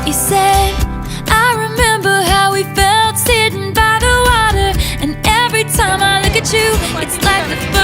You said, I remember how we felt sitting by the water, and every time I look at you, it's like the